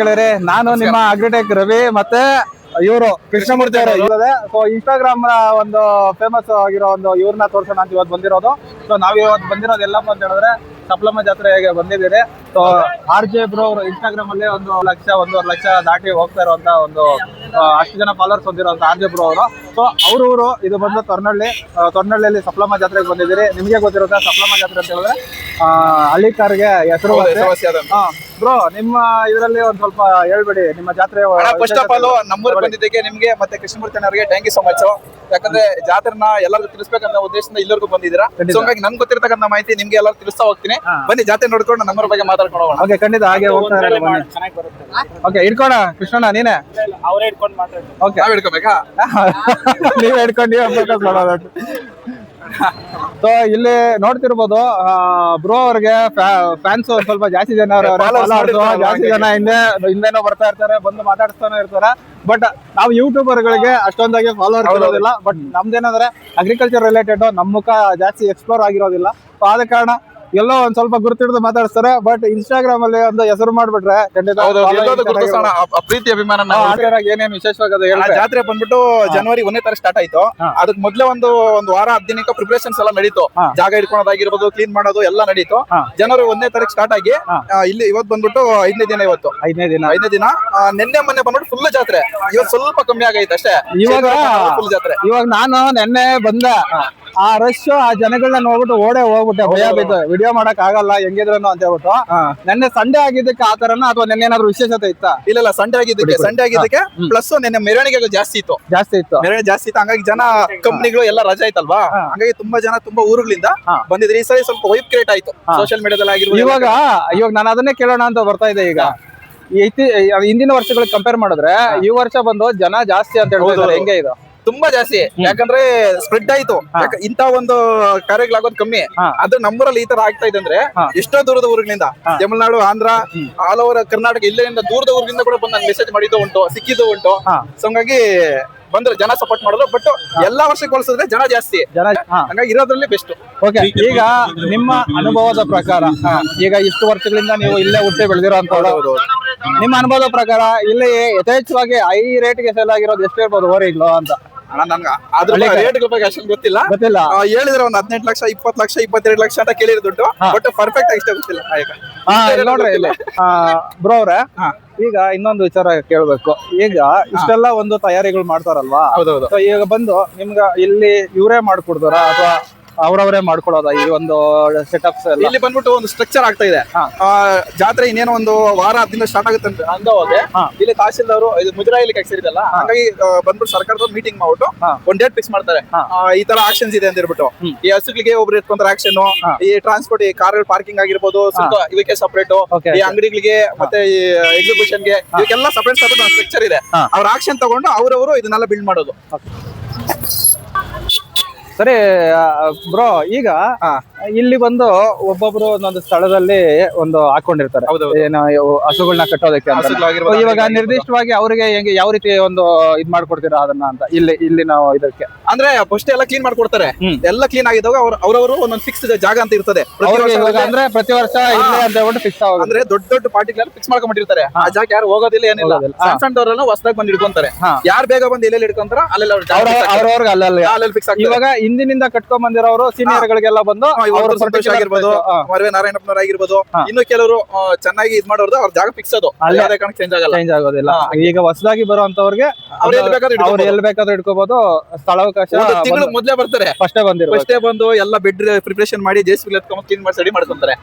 ಗೆಳೆಯರೆ, ನಾನು ನಿಮ್ಮ ಅಗ್ರಿಟೆಕ್ ರವಿ ಮತ್ತೆ ಇವರು ಕೃಷ್ಣಮೂರ್ತಿ ಅವರು ಇಲ್ಲದೆ ಸೊ ಇನ್ಸ್ಟಾಗ್ರಾಮ್ ಒಂದು ಫೇಮಸ್ ಆಗಿರೋ ಒಂದು ಇವ್ರನ್ನ ತೋರ್ಸೋಣ ಅಂತ ಇವತ್ತು ಬಂದಿರೋದು. ಸೊ ನಾವ್ ಇವತ್ತು ಬಂದಿರೋದು ಎಲ್ಲಪ್ಪ ಅಂತ ಹೇಳಿದ್ರೆ ಸಪ್ಲಮ್ಮ ಜಾತ್ರೆಗೆ ಬಂದಿದ್ದೀರಿ. ಸೊ RJ ಬ್ರೋ ಅವರು ಇನ್ಸ್ಟಾಗ್ರಾಮ್ ಅಲ್ಲಿ 1 ಲಕ್ಷ ದಾಟಿ ಹೋಗ್ತಾ ಇರುವಂತ ಒಂದು ಅಷ್ಟು ಜನ ಫಾಲೋವರ್ಸ್ ಹೊಂದಿರುವಂತ RJ ಬ್ರೋ ಅವರು. ಸೊ ಅವರು ಇದು ಬಂದು ತೊರ್ನಹಳ್ಳಿಯಲ್ಲಿ ಸಪ್ಲಮ್ಮ ಜಾತ್ರೆಗೆ ಬಂದಿದ್ದೀರಿ. ನಿಮಗೆ ಗೊತ್ತಿರುತ್ತೆ ಸಪ್ಲಮ್ಮ ಜಾತ್ರೆ ಅಂತ ಹೇಳಿದ್ರೆ ಹಳ್ಳಿಕಾರ್ಗೆ ಹೆಸರು. ಬ್ರೋ ನಿಮ್ಮ ಇದರಲ್ಲಿ ಒಂದ್ ಸ್ವಲ್ಪ ಹೇಳ್ಬಿಡಿ ನಿಮ್ಮ ಜಾತ್ರೆ. ಫಸ್ಟ್ ಆಫ್ ಆಲ್ ನಮ್ಮೂರ್ ಬಂದಿದ್ದಕ್ಕೆ ನಿಮ್ಗೆ ಮತ್ತೆ ಕೃಷ್ಣಮೂರ್ತಿ ಅವರಿಗೆ ಥ್ಯಾಂಕ್ ಯು ಸೊ ಮಚ್. ಯಾಕಂದ್ರೆ ಜಾತ್ರೆನ ಎಲ್ಲರಿಗೂ ತಿಳಿಸ್ಬೇಕಂತ ಉದ್ದೇಶದಿಂದ ಇಲ್ಲರಿಗೂ ಬಂದಿದ್ದೀರಾ. ಸೊ ಹಂಗಾಗಿ ನನ್ಗೆ ಗೊತ್ತಿರತಕ್ಕಂತ ಮಾಹಿತಿ ನಿಮ್ಗೆ ಎಲ್ಲರೂ ತಿಳಿಸ್ತಾ ಹೋಗ್ತೀನಿ. ಬನ್ನಿ ಜಾತ್ರೆ ನೋಡ್ಕೊಂಡು ನಮ್ಮೂರ ಬಗ್ಗೆ ಮಾತಾಡ್ಕೊಂಡು ಹೋಗೋಣ. ಓಕೆ, ಖಂಡಿತ ಹಾಗೆ ಹೋಗ್ತಾ ಓಕೆ, ಇಟ್ಕೋಣ ಕೃಷ್ಣಣ್ಣ ನೀನೇ. ಅವರೇ ಇಟ್ಕೊಂಡು ಮಾತಾಡ್ತೀನಿ. ಓಕೆ, ನಾವ್ ಹಿಡ್ಕೋಬೇಕಾ? ನೀವೇ ಹಿಡ್ಕೊಂಡು. ಸೊ ಇಲ್ಲಿ ನೋಡ್ತಿರ್ಬೋದು ಬ್ರೋ ಅವ್ರಿಗೆ ಫ್ಯಾನ್ಸ್ ಸ್ವಲ್ಪ ಜಾಸ್ತಿ ಜನ ಜಾಸ್ತಿ ಜನ ಹಿಂದೆನೋ ಬರ್ತಾ ಇರ್ತಾರೆ, ಬಂದು ಮಾತಾಡಿಸ್ತಾನೆ ಇರ್ತಾರೆ. ಬಟ್ ನಾವು ಯೂಟ್ಯೂಬರ್ಗಳಿಗೆ ಅಷ್ಟೊಂದಾಗಿ ಫಾಲೋವರ್ಸ್ ಇರೋದಿಲ್ಲ. ಬಟ್ ನಮ್ದೇನಂದ್ರೆ ಅಗ್ರಿಕಲ್ಚರ್ ರಿಲೇಟೆಡ್ ನಮ್ಮ ಮುಖ ಜಾಸ್ತಿ ಎಕ್ಸ್ಪ್ಲೋರ್ ಆಗಿರೋದಿಲ್ಲ. ಸೊ ಆದ ಕಾರಣ ಎಲ್ಲೋ ಒಂದ್ ಸ್ವಲ್ಪ ಗುರುತಿಡಿದು ಮಾತಾಡಿಸ್ತಾರೆ. ಬಟ್ ಇನ್ಸ್ಟಾಗ್ರಾಮ್ ಅಲ್ಲಿ ಒಂದು ಹೆಸರು ಮಾಡ್ಬಿಟ್ರೆ ಖಂಡಿತ ಪ್ರೀತಿ ಅಭಿಮಾನ. ಏನೇನು ವಿಶೇಷವಾಗಿ ಜಾತ್ರೆ ಬಂದ್ಬಿಟ್ಟು ಜನವರಿ 1ನೇ ತಾರೀಕು ಸ್ಟಾರ್ಟ್ ಆಯ್ತು. ಅದಕ್ಕೆ ಮೊದ್ಲೇ ಒಂದು ವಾರ 10 ದಿನಕ್ಕೆ ಪ್ರಿಪರೇಷನ್ಸ್ ಎಲ್ಲ ನಡೀತು. ಜಾಗ ಇಟ್ಕೊಳೋದಾಗಿರ್ಬೋದು, ಕ್ಲೀನ್ ಮಾಡೋದು ಎಲ್ಲ ನಡೀತು. ಜನವರಿ 1ನೇ ತಾರೀಕು ಸ್ಟಾರ್ಟ್ ಆಗಿ ಇಲ್ಲಿ ಇವತ್ತು ಬಂದ್ಬಿಟ್ಟು 5ನೇ ದಿನ. ಇವತ್ತು 5ನೇ ದಿನ. ನಿನ್ನೆ ಮೊನ್ನೆ ಬಂದ್ಬಿಟ್ಟು ಫುಲ್ ಜಾತ್ರೆ. ಇವತ್ತು ಸ್ವಲ್ಪ ಕಮ್ಮಿ ಆಗೈತೆ ಅಷ್ಟೇ. ಇವಾಗ ಫುಲ್ ಜಾತ್ರೆ. ಇವಾಗ ನಾನು ನೆನ್ನೆ ಬಂದೆ, ಆ ರಶ್ ಆ ಜನಗಳನ್ನ ನೋಡ್ಬಿಟ್ಟು ಓಡೇ ಹೋಗ್ಬಿಟ್ಟೆ, ಭಯ ಬಿದ್ದು ವಿಡಿಯೋ ಮಾಡಕ್ ಆಗಲ್ಲ ಹೆಂಗಿದ್ರು ಅಂತ ಹೇಳ್ಬಿಟ್ಟು. ನೆನ್ನೆ ಸಂಡೇ ಆಗಿದ್ದಕ್ಕೆ ಆ ತರನ ಅಥವಾ ನೆನ್ನೆ ಏನಾದ್ರು ವಿಶೇಷತೆ ಇತ್ತ? ಇಲ್ಲ ಸಂಡೇ ಆಗಿದ್ದಕ್ಕೆ ಪ್ಲಸ್ ನೆನ್ನೆ ಮೆರವಣಿಗೆ ಜಾಸ್ತಿ ಇತ್ತು. ಮೆರವಣಿಗೆ ಜಾಸ್ತಿ ಇತ್ತು. ಹಂಗಾಗಿ ಜನ ಕಂಪ್ನಿಗಳು ಎಲ್ಲ ರಜಾ ಆಯ್ತಲ್ವಾ, ಹಂಗಾಗಿ ತುಂಬಾ ಜನ ತುಂಬಾ ಊರುಗಳಿಂದ ಬಂದಿದ್ರಿ. ಈ ಸರಿ ಸ್ವಲ್ಪ ವೈಬ್ ಕ್ರಿಯೇಟ್ ಆಯ್ತು ಸೋಷಿಯಲ್ ಮೀಡಿಯಾದಲ್ಲಿ ಆಗಿರ್ಬೋದು. ಇವಾಗ ನಾನು ಅದನ್ನೇ ಕೇಳೋಣ ಅಂತ ಬರ್ತಾ ಇದೆ. ಈಗ ಹಿಂದಿನ ವರ್ಷಗಳಿಗೆ ಕಂಪೇರ್ ಮಾಡಿದ್ರೆ ಈ ವರ್ಷ ಬಂದು ಜನ ಜಾಸ್ತಿ ಅಂತ ಹೇಳ್ತಾರೆ. ಹೆಂಗೆ ಇದು? ತುಂಬಾ ಜಾಸ್ತಿ. ಯಾಕಂದ್ರೆ ಸ್ಪ್ರೆಡ್ ಆಯ್ತು. ಇಂತ ಒಂದು ಕಾರ್ಯಗಳಾಗೋದು ಕಮ್ಮಿ. ಅದು ನಮ್ಮೂರಲ್ಲಿ ಈ ತರ ಆಗ್ತಾ ಇದೆ ಅಂದ್ರೆ ಎಷ್ಟೋ ದೂರದ ಊರುಗಳಿಂದ, ತಮಿಳುನಾಡು, ಆಂಧ್ರ, ಆಲ್ ಓವರ್ ಕರ್ನಾಟಕ, ಇಲ್ಲಿಂದ ದೂರದ ಊರಿಂದ ಕೂಡ ಬಂದು ಮೆಸೇಜ್ ಮಾಡಿದ್ದು ಉಂಟು, ಸಿಕ್ಕಿದ್ದು ಉಂಟು. ಸೊ ಹಂಗಾಗಿ ಬಂದ್ರೆ ಜನ ಸಪೋರ್ಟ್ ಮಾಡೋದು. ಬಟ್ ಎಲ್ಲಾ ವರ್ಷಕ್ಕೆ ಹೋಲಿಸಿದ್ರೆ ಜನ ಜಾಸ್ತಿ, ಹಂಗಾಗಿ ಇರೋದ್ರಲ್ಲಿ ಬೆಸ್ಟ್. ಓಕೆ, ಈಗ ನಿಮ್ಮ ಅನುಭವದ ಪ್ರಕಾರ, ಈಗ ಇಷ್ಟು ವರ್ಷಗಳಿಂದ ನೀವು ಇಲ್ಲೇ ಹುಟ್ಟಿ ಬೆಳೆದಿರೋ ಅಂತ ನಿಮ್ಮ ಅನುಭವದ ಪ್ರಕಾರ ಇಲ್ಲಿ ಯಥೇಚ್ಛವಾಗಿ ಹೈ ರೇಟ್ಗೆ ಸೇಲ್ ಆಗಿರೋದು ಎಷ್ಟು ಇರ್ಬೋದು ಓರಿಗಳು ಅಂತ? ನನ್ಗೆ ಅದ್ರ ರೇಟ್ಗಳ ಬಗ್ಗೆ ಅಷ್ಟೊಂದು ಗೊತ್ತಿಲ್ಲ. ಹೇಳಿದ್ರೆ ಒಂದು 18 ಲಕ್ಷ, 20 ಲಕ್ಷ, 22 ಲಕ್ಷ ಅಂತ ಕೇಳಿರೋ ದುಡ್ಡು. ಬಟ್ ಪರ್ಫೆಕ್ಟ್ ಆಗಿ ಇಷ್ಟ ಗೊತ್ತಿಲ್ಲ. ನೋಡ್ರಿ ಇಲ್ಲಿ ಬ್ರೋ ಅವ್ರೆ, ಈಗ ಇನ್ನೊಂದು ವಿಚಾರ ಕೇಳ್ಬೇಕು. ಈಗ ಇಷ್ಟೆಲ್ಲ ಒಂದು ತಯಾರಿಗಳು ಮಾಡ್ತಾರಲ್ವಾ, ಈಗ ಬಂದು ನಿಮ್ಗ ಇಲ್ಲಿ ಇವರೇ ಮಾಡ್ಕೊಡ್ತಾರ ಅಥವಾ ಅವ್ರವರೇ ಮಾಡ್ಕೊಳ್ಳೋದ ಈ ಒಂದು ಸೆಟಪ್ಸ್? ಇಲ್ಲಿ ಬಂದ್ಬಿಟ್ಟು ಒಂದು ಸ್ಟ್ರಕ್ಚರ್ ಆಗ್ತಾ ಇದೆ. ಜಾತ್ರೆ ಇನ್ನೇನೋ ಒಂದು ವಾರ 10 ದಿನ ಸ್ಟಾರ್ಟ್ ಆಗುತ್ತೆ ಅಂದವಾಗ ಇಲ್ಲಿ ತಹಸೀಲ್ದಾರು ಮುಜರಾಯಿ ಸೇರಿದಲ್ಲ, ಹಾಗಾಗಿ ಬಂದ್ಬಿಟ್ಟು ಸರ್ಕಾರದವ್ರು ಮೀಟಿಂಗ್ ಮಾಡ್ಬಿಟ್ಟು ಒಂದ್ ಡೇಟ್ ಫಿಕ್ಸ್ ಮಾಡ್ತಾರೆ. ಈ ತರ ಆಕ್ಷನ್ಸ್ ಇದೆ ಅಂತ ಹೇಳ್ಬಿಟ್ಟು, ಈ ಹಸುಗಳಿಗೆ ಒಬ್ರು ಎತ್ಕೊಂಡ್ರೆ ಆಕ್ಷನ್, ಈ ಟ್ರಾನ್ಸ್ಪೋರ್ಟ್, ಈ ಕಾರ್ ಪಾರ್ಕಿಂಗ್ ಆಗಿರ್ಬೋದು ಇವಕ್ಕೆ ಸಪರೇಟ್, ಈ ಅಂಗಡಿಗಳಿಗೆ ಮತ್ತೆ ಈ ಎಕ್ಸಿಬಿಷನ್ ಗೆ ಇವಕ್ಕೆಲ್ಲ ಸಪರೇಟ್ ಸ್ಟ್ರಕ್ಚರ್ ಇದೆ. ಅವ್ರ ಆಕ್ಷನ್ ತಗೊಂಡು ಅವ್ರವರು ಇದನ್ನೆಲ್ಲ ಬಿಲ್ಡ್ ಮಾಡೋದು. ಸರಿ ಬ್ರೋ, ಈಗ ಇಲ್ಲಿ ಬಂದು ಒಬ್ಬೊಬ್ರು ಒಂದೊಂದು ಸ್ಥಳದಲ್ಲಿ ಒಂದು ಹಾಕೊಂಡಿರ್ತಾರೆ ಏನು ಹಸುಗಳನ್ನ ಕಟ್ಟೋದಕ್ಕೆ ಅಂತ. ಇವಾಗ ನಿರ್ದಿಷ್ಟವಾಗಿ ಅವ್ರಿಗೆ ಹೆಂಗೆ ಯಾವ ರೀತಿ ಒಂದು ಇದ್ ಮಾಡ್ಕೊಡ್ತೀರಾ ಅದನ್ನ ಅಂತ? ಇಲ್ಲಿ ನಾವು ಇದಕ್ಕೆ ಅಂದ್ರೆ ಫಸ್ಟ್ ಎಲ್ಲ ಕ್ಲೀನ್ ಮಾಡ್ಕೊಡ್ತಾರೆ. ಎಲ್ಲ ಕ್ಲೀನ್ ಆಗಿದಾಗ ಅವ್ರವರು ಒಂದೊಂದು ಫಿಕ್ಸ್ ಜಾಗ ಅಂತ ಇರ್ತದೆ. ಅಂದ್ರೆ ಪ್ರತಿ ವರ್ಷ ಇಲ್ಲೇ ಅಂತ ಹೇಳ್ಬಿಟ್ಟು ಫಿಕ್ಸ್ ಆಗೋದು. ಅಂದ್ರೆ ದೊಡ್ಡ ಪಾರ್ಟಿಗಳು ಫಿಕ್ಸ್ ಮಾಡ್ಕೊಂಡಿರ್ತಾರೆ. ಆ ಜಾಗ ಯಾರು ಹೋಗೋದಿಲ್ಲ, ಏನಿಲ್ಲ. ಸಣ್ಣದವರೆಲ್ಲ ಹೊಸದಾಗಿ ಬಂದು ಹಿಡ್ಕೊಂತಾರೆ. ಯಾರು ಬೇಗ ಬಂದು ಎಲ್ಲೆಲ್ಲಿ ಹಿಡ್ಕೊಂತಾರ ಅಲ್ಲೆಲ್ಲ ಅವ್ರವ್ರಿಗೆ ಅಲ್ಲಲ್ಲಿ ಫಿಕ್ಸ್ ಆಗಿ. ಇವಾಗ ಹಿಂದಿನಿಂದ ಕಟ್ಕೊಂಡ್ ಬಂದಿರೋರು ಸೀನಿಯರ್ ಗಳಿಗೆಲ್ಲ ಬಂದು ಸಂತೋಷ ಆಗಿರ್ಬೋದು, ಮರವೆ ನಾರಾಯಣಪ್ಪನವ್ರ ಆಗಿರ್ಬೋದು, ಇನ್ನು ಕೆಲವರು ಚೆನ್ನಾಗಿ ಇದ್ ಮಾಡೋದು ಅವ್ರ ಜಾಗ ಫಿಕ್ಸ್ ಅದು ಚೇಂಜ್ ಆಗೋದಿಲ್ಲ. ಈಗ ಹೊಸದಾಗಿ ಬರುವಂತವ್ರಿಗೆ ಅವ್ರು ಎಲ್ಲಿ ಬೇಕಾದ್ರೂ ಇಟ್ಕೋಬಹುದು. ಸ್ಥಳಾವಕಾಶ ತಿಂಗಳು ಮೊದ್ಲೇ ಬರ್ತಾರೆ. ಫಸ್ಟೇ ಬಂದು ಎಲ್ಲ ಬೆಡ್ ಪ್ರಿಪರೇಷನ್ ಮಾಡಿ ಜೆಸಿಬಿ ಎತ್ಕೊಂಡ್ ಕ್ಲೀನ್ ಮಾಡಿ ರೆಡಿ ಮಾಡ್ಕೊಂತಾರೆ.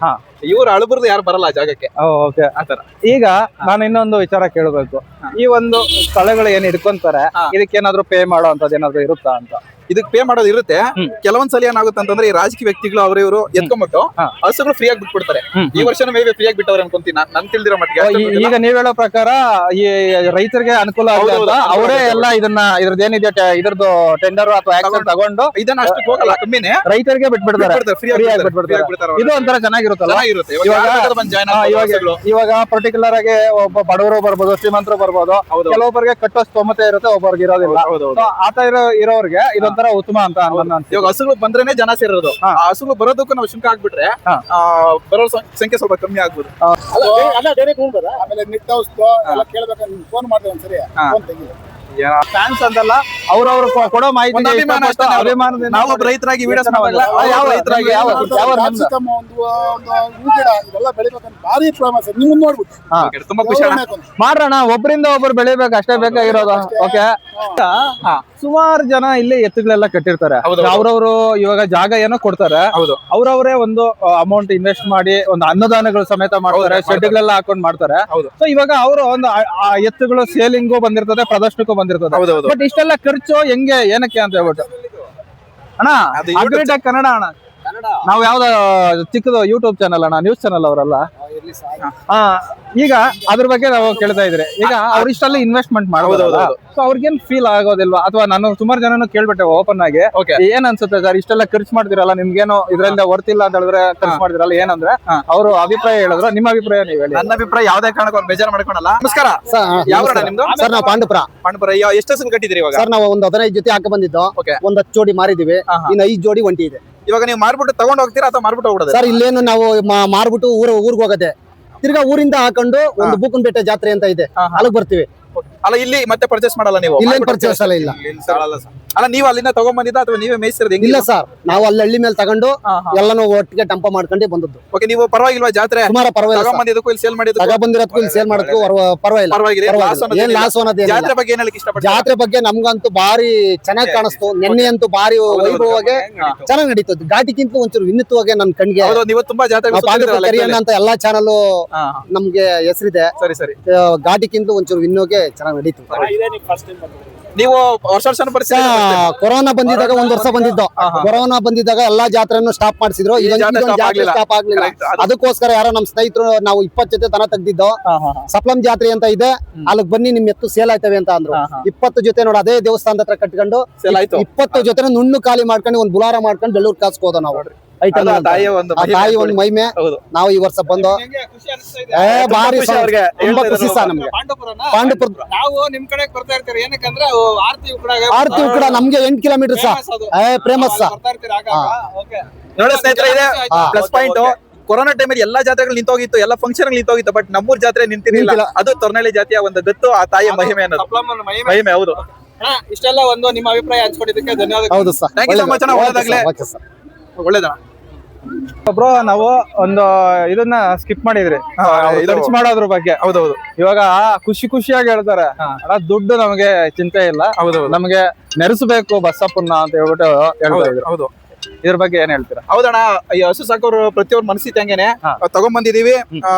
ಇವ್ರು ಅಳಬರ್ದು ಯಾರು ಬರಲ್ಲ ಆ ಜಾಗಕ್ಕೆ. ಓಕೆ, ಆತರ. ಈಗ ನಾನು ಇನ್ನೊಂದು ವಿಚಾರ ಕೇಳಬೇಕು. ಈ ಒಂದು ಸ್ಥಳಗಳು ಏನ್ ಇಟ್ಕೊಂತಾರೆ, ಇದಕ್ಕೆ ಏನಾದ್ರು ಪೇ ಮಾಡೋ ಅಂತದ್ ಏನಾದ್ರು ಇರುತ್ತಾ ಅಂತ? ಇದಕ್ಕೆ ಪೇ ಮಾಡೋದು ಇರುತ್ತೆ. ಕೆಲವೊಂದ್ಸಲ ಏನಾಗುತ್ತೆ ಅಂತಂದ್ರೆ ಈ ರಾಜಕೀಯ ವ್ಯಕ್ತಿಗಳು ಅವ್ರವ್ರು ಎತ್ಕೊಂಡ್ಬಿಟ್ಟು ಹಸುಗಳು ಫ್ರೀ ಆಗಿ ಬಿಟ್ಬಿಡ್ತಾರೆ. ಈ ವರ್ಷ ಮೇ ಬಿ ಫ್ರೀ ಆಗಿ ಬಿಟ್ಟವ್ರೆ ಅನ್ಕೊಂತೀನಿ ನನ್ ತಿಳಿದಿರೋ ಮಟ್ಟಿಗೆ. ಈಗ ನೀವ್ ಹೇಳೋ ಪ್ರಕಾರ ಈ ರೈತರಿಗೆ ಅನುಕೂಲ ಆಗುತ್ತೆ, ಅವರೇ ಎಲ್ಲ ಇದ್ರದ್ದೇನಿದೆ ಇದ್ರದ್ದು ಟೆಂಡರ್ ಅಥವಾ ಆಕ್ಷನ್ ತಗೊಂಡು ಇದನ್ನ ಅಷ್ಟು ಹೋಗಲ್ಲ, ಕಮ್ಮಿನೇ ರೈತರಿಗೆ ಬಿಟ್ಬಿಡ್ತಾರೆ, ಫ್ರೀ ಆಗಿ ಬಿಟ್ಬಿಡ್ತಾರೆ. ಇದು ಒಂಥರ ಚೆನ್ನಾಗಿರುತ್ತಲ್ಲ. ಇವಾಗ ಪರ್ಟಿಕ್ಯುಲರ್ ಆಗಿ ಒಬ್ಬ ಬಡವರು ಬರ್ಬೋದು, ಶ್ರೀಮಂತರು ಬರ್ಬೋದು, ಕೆಲವೊಬ್ಬರಿಗೆ ಕಟ್ಟೋ ಸ್ತೋಮತೆ ಇರುತ್ತೆ, ಒಬ್ಬರಿಗೆ ಇರೋದಿಲ್ಲ. ಆತ ಇರೋರಿಗೆ ಇದೊಂಥರ ಒಂಥರ ಉತ್ತಮ ಅಂತ ನನ್ನ ಅನ್ಸಿಕೆ. ಇವಾಗ ಹಸುಗಳು ಬಂದ್ರೇನೆ ಜನ ಸೇರೋದು. ಹಾ. ಆ ಹಸುಗಳು ಬರೋದಕ್ಕೂ ನಾವು ಶುಲ್ಕ ಹಾಕ್ಬಿಟ್ರೆ ಹಾ. ಬರೋ ಸಂಖ್ಯೆ ಸ್ವಲ್ಪ ಕಮ್ಮಿ ಆಗ್ಬೋದು. ಆಮೇಲೆ ನಿಟ್ ಹೌಸ್ ಎಲ್ಲ ಕೇಳ್ಬೇಕಂದ್ರೆ ಫೋನ್ ಮಾಡಿದೆ ಒಂದ್ಸರಿ ಫೋನ್ ತೆಗಿ. ಫ್ಯಾನ್ಸ್ ಅಂತಲ್ಲ ಅವ್ರವ್ರು ಕೊಡೋ ಮಾಹಿತಿ ಒಂದು ಅಭಿಮಾನ ಅಷ್ಟೇ. ನಾವು ಒಬ್ಬ ರೈತರಾಗಿ ವಿಡಿಯೋಸ್ ಯಾವ ರೈತರಾಗಿ ಯಾವ ನಿಮ್ದು? ಕ್ಯಾಪ್ಸಿಕಮ್ ಒಂದು ಹೂ ಗಿಡ ಇವೆಲ್ಲ ಬೆಳಿಬೇಕಂತ ಭಾರಿ ಫೇಮಸ್. ನೀವು ನೋಡ್ಬಿಟ್ಟು ತುಂಬಾ ಖುಷಿ ಅಣ್ಣ. ಮಾಡ್ರಣ ಒಬ್ಬರಿಂದ ಒಬ್ರು ಬೆಳಿಬೇಕು ಅಷ್ಟೇ ಬೇಕಾಗಿರೋದು. ಓಕೆ, ಸುಮಾರು ಜನ ಇಲ್ಲಿ ಎತ್ತುಗಳೆಲ್ಲ ಕಟ್ಟಿರ್ತಾರೆ. ಹೌದು. ಅವ್ರವ್ರು ಇವಾಗ ಜಾಗ ಏನೋ ಕೊಡ್ತಾರೆ, ಹೌದು. ಅವ್ರವ್ರೇ ಒಂದು ಅಮೌಂಟ್ ಇನ್ವೆಸ್ಟ್ ಮಾಡಿ ಒಂದು ಅನ್ನದಾನಗಳು ಸಮೇತ ಮಾಡ್ತಾರೆ, ಹೌದು, ಶೆಡ್ಗಳೆಲ್ಲ ಹಾಕೊಂಡ್ ಮಾಡ್ತಾರೆ. ಹೌದು. ಸೊ ಇವಾಗ ಅವರು ಒಂದು ಆ ಎತ್ತುಗಳು ಸೇಲಿಂಗು ಬಂದಿರ್ತದೆ, ಪ್ರದರ್ಶನಕ್ಕೂ ಬಂದಿರ್ತದೆ. ಹೌದೌದು. ಬಟ್ ಇಷ್ಟೆಲ್ಲ ಖರ್ಚು ಹೆಂಗೆ ಏನಕ್ಕೆ ಅಂತ ಹೇಳ್ಬಿಟ್ಟು ಅಣ್ಣ, ಅದು ಅಗ್ರಿಟೆಕ್ ಕನ್ನಡ ಅಣ್ಣ, ನಾವು ಯಾವ್ದ ಚಿಕ್ಕದು ಯೂಟ್ಯೂಬ್ ಚಾನಲ್ ಅಣ್ಣ, ನ್ಯೂಸ್ ಚಾನಲ್ ಅವರಲ್ಲ. ಈಗ ಅದ್ರ ಬಗ್ಗೆ ನಾವು ಕೇಳ್ತಾ ಇದ್ರಿ. ಈಗ ಅವ್ರ ಇಷ್ಟೆಲ್ಲ ಇನ್ವೆಸ್ಟ್ಮೆಂಟ್ ಮಾಡಬಹುದು, ಸೊ ಅವ್ರಿಗೇನ್ ಫೀಲ್ ಆಗೋದಿಲ್ವಾ? ಅಥವಾ ನಾನು ಸುಮಾರು ಜನನು ಕೇಳ್ಬಿಟ್ಟೆ ಓಪನ್ ಆಗಿ, ಏನ್ ಅನ್ಸುತ್ತೆ ಸರ್ ಇಷ್ಟೆಲ್ಲ ಖರ್ಚು ಮಾಡ್ತಿರಲ್ಲ, ನಿಮ್ಗೇನೋ ಇದ್ರಿಂದ ವರ್ತಿಲ್ಲ ಅಂತ ಹೇಳಿದ್ರೆ ಖರ್ಚು ಮಾಡ್ತಿರಲ್ಲ ಏನಂದ್ರೆ ಅವರು ಅಭಿಪ್ರಾಯ ಹೇಳಿದ್ರು. ನಿಮ್ಮ ಅಭಿಪ್ರಾಯ ನೀವು ಹೇಳಿ. ನನ್ನ ಅಭಿಪ್ರಾಯ ಯಾವ್ದೇ ಕಾರಣಕ್ಕೂ ಅವ್ರು ಬೇಜಾರು ಮಾಡ್ಕೊಳಲ್ಲ. ನಮಸ್ಕಾರ. ಯಾವ ಊರಣ್ಣ ನಿಮ್ದು? ಸರ್ ನಾವು ಪಾಂಡುಪುರ. ಪಾಂಡುಪುರ. ಎಷ್ಟು ಹಸು ಕಟ್ಟಿದ್ರಿ ಇವಾಗ? ಸರ್ ನಾವು ಒಂದು 15 ಜೊತೆ ಹಾಕ ಬಂದಿದ್ದು. Okay. ಒಂದ್ 10 ಜೋಡಿ ಮಾರಿದಿವಿ, ಇನ್ನು 5 ಜೋಡಿ ಒಂಟಿ ಇದೆ. ಇವಾಗ ನೀವು ಮಾರ್ಬಿಟ್ಟು ತಗೊಂಡ್ ಹೋಗ್ತೀರಾ ಅಥವಾ ಮಾರ್ಬಿಟ್ಟು ಹೋಗ್ಬಿಡೋದು? ಸರ್ ಇಲ್ಲೇನು ನಾವು ಮಾರ್ಬಿಟ್ಟು ಊರ್ಗ್ ಹೋಗದೆ, ತಿರ್ಗಾ ಊರಿಂದ ಹಾಕೊಂಡು ಒಂದು ಬೂಕನ್ ಬೆಟ್ಟ ಜಾತ್ರೆ ಅಂತ ಇದೆ, ಅಲ್ಲಿಗೆ ಬರ್ತೀವಿ. ಅಲ್ಲ, ಇಲ್ಲಿ ಮತ್ತೆ ಪರ್ಚೇಸ್ ಮಾಡಲ್ಲ ನೀವು? ಇಲ್ಲೇನ್ ಪರ್ಚೇಸ್ ಅಲ್ಲ, ಇಲ್ಲ. ಅಲ್ಲ, ನೀವು ಅಲ್ಲಿಂದ ತಗೊಂಡ್ ಬಂದಿದ್ದ ಅಥವಾ ನೀವೇ ಮೇಯಿಸಿರೋದು? ಇಲ್ಲ ಸರ್, ನಾವು ಅಲ್ಲಿ ಹಳ್ಳಿ ಮೇಲೆ ತಗೊಂಡು ಎಲ್ಲಾನು ಒಟ್ಟಿಗೆ ಟಂಪ ಮಾಡ್ಕೊಂಡೇ ಬಂದದ್ದು. ಓಕೆ, ನೀವು ಪರವಾಗಿಲ್ವಾ ಜಾತ್ರೆ? ಸುಮಾರು ಪರವಾಗಿಲ್ಲ. ತಗೊಂಡ್ಬಂದಿದ್ದಕ್ಕೂ ಇಲ್ಲಿ ಸೇಲ್ ಮಾಡಿದ್ದಕ್ಕೂ ತಗೊಂಡ್ಬಂದಿರೋದಕ್ಕೂ ಇಲ್ಲಿ ಸೇಲ್ ಮಾಡೋದಕ್ಕೂ ಪರವಾಗಿಲ್ಲ. ಏನ್ ಲಾಸ್ ಅನ್ನೋದೇನಿಲ್ಲ. ಜಾತ್ರೆ ಬಗ್ಗೆ ಏನ್ ಹೇಳಕ್ ಇಷ್ಟಪಡ್ತೀರಾ? ಜಾತ್ರೆ ಬಗ್ಗೆ ನಮ್ಗಂತೂ ಭಾರಿ ಚೆನ್ನಾಗಿ ಕಾಣಿಸ್ತು. ನೆನ್ನೆ ಅಂತೂ ಭಾರಿ ವೈಭವವಾಗಿ ಚೆನ್ನಾಗಿ ನಡೀತು. ಘಾಟಿಗಿಂತ ಒಂಚೂರು ವಿನ್ನತವಾಗಿ ನನ್ ಕಣ್ಗೆ. ಹೌದು, ನೀವು ತುಂಬಾ ಜಾತ್ರೆ ಕರಿಯಣ್ಣ ಅಂತ ಎಲ್ಲಾ ಚಾನಲ್ ನಮ್ಗೆ ಹೆಸರಿದೆ. ಸರಿ ಸರಿ. ಘಾಟಿಗಿಂತ ಒಂಚೂರು ವಿನ್ನೋಗೆ ಚೆನ್ನಾಗಿ ನಡೀತು. ನೀವು ವರ್ಷ ಪರಿಸ್ಥಿತಿ ಕೊರೋನಾ ಬಂದಿದ್ದಾಗ 1 ವರ್ಷ ಬಂದಿದ್ದು. ಕೊರೋನಾ ಬಂದಿದ್ದಾಗ ಎಲ್ಲಾ ಜಾತ್ರೆಯನ್ನು ಸ್ಟಾಪ್ ಮಾಡಿಸಿದ್ರು. ಸ್ಟಾಪ್ ಆಗ್ಲಿಲ್ಲ. ಅದಕ್ಕೋಸ್ಕರ ಯಾರೋ ನಮ್ ಸ್ನೇಹಿತರು ನಾವು 20 ಜೊತೆ ದನ ತೆಗ್ದಿದ್ದು. ಸಪ್ಲಂ ಜಾತ್ರೆ ಅಂತ ಇದೆ, ಅಲ್ಲಿಗೆ ಬನ್ನಿ ನಿಮ್ ಎತ್ತು ಸೇಲ್ ಆಯ್ತವೆ ಅಂತ ಅಂದ್ರು. 20 ಜೊತೆ ನೋಡಿ ಅದೇ ದೇವಸ್ಥಾನದ ಹತ್ರ ಕಟ್ಕೊಂಡು 20 ಜೊತೆ ನುಣ್ಣು ಖಾಲಿ ಮಾಡ್ಕೊಂಡು ಒಂದ್ ಬುಲಾರ ಮಾಡ್ಕೊಂಡು ಬೆಳ್ಳೂರ್ ಕಾಸ್ಕ್ ಹೋದ ನಾವು. ತಾಯಿ ಒಂದು ಮಹಿಮೆ. ನಾವು ಈ ವರ್ಷ ಬಂದು ಭಾರಿ ತುಂಬಾ ಖುಷಿ ಸರ್ ನಮ್ಗೆ. ಪಾಂಡುಪುರ ನಾವು ನಿಮ್ ಕಡೆ ಬರ್ತಾ ಇರ್ತೀರಿ, ಏನಕ್ಕಂದ್ರೆ ಆರ್ತಿ ಉಕ್ಕಡ ನಮ್ಗೆ 8 ಕಿಲೋಮೀಟರ್ ಸರ್. Famous sir. ನೋಡಿ ಸ್ನೇಹಿತರೆ, ಇದೆ ಪ್ಲಸ್ ಪಾಯಿಂಟ್. ಕೊರೋನಾ ಟೈಮಲ್ಲಿ ಎಲ್ಲಾ ಜಾತ್ರೆಗಳು ನಿಂತೋಗಿತ್ತು, ಎಲ್ಲಾ ಫಂಕ್ಷನ್ ನಿಂತೋಗಿತ್ತು, ಬಟ್ ನಮ್ಮೂರ್ ಜಾತ್ರೆ ನಿಂತಿರಲಿಲ್ಲ. ಅದು ತೊರ್ನಳ್ಳಿ ಜಾತಿಯ ಒಂದು ಗತ್ತು, ಆ ತಾಯಿಯ ಮಹಿಮೆ ಅನ್ನೋದು ಮಹಿಮೆ. ಹೌದು. ಇಷ್ಟೆಲ್ಲ ಒಂದು ನಿಮ್ಮ ಅಭಿಪ್ರಾಯ ಹಂಚ್ಕೊಂಡಿದ್ದಕ್ಕೆ ಧನ್ಯವಾದ. ಹೌದು sir, thank you so much. ಒಳ್ಳೇದಾಗ್ಲೇ. ಒಳ್ಳೇದಣ್ಣ. ಬ್ರೋ, ನಾವು ಒಂದು ಇದನ್ನ ಸ್ಕಿಪ್ ಮಾಡಿದ್ರಿ, ಖರ್ಚು ಮಾಡೋದ್ರ ಬಗ್ಗೆ. ಹೌದೌದು. ಇವಾಗ ಖುಷಿಯಾಗಿ ಹೇಳ್ತಾರೆ, ದುಡ್ಡು ನಮಗೆ ಚಿಂತೆ ಇಲ್ಲ, ನಮಗೆ ನೆರೆಸಬೇಕು ಬಸಪ್ಪನ್ನ ಅಂತ ಹೇಳ್ಬಿಟ್ಟು ಹೇಳ್ತಾ ಇದ್ರು. ಹೌದು. ಇದ್ರ ಬಗ್ಗೆ ಏನ್ ಹೇಳ್ತೀರಾ? ಹೌದಣ್ಣ, ಈ ಹಸು ಸಾಕೋರು ಪ್ರತಿಯೊಂದು ಮನಸ್ಥಿತಿ ಹಂಗೇನೆ. ತಗೊಂಡ್ಬಂದಿದೀವಿ,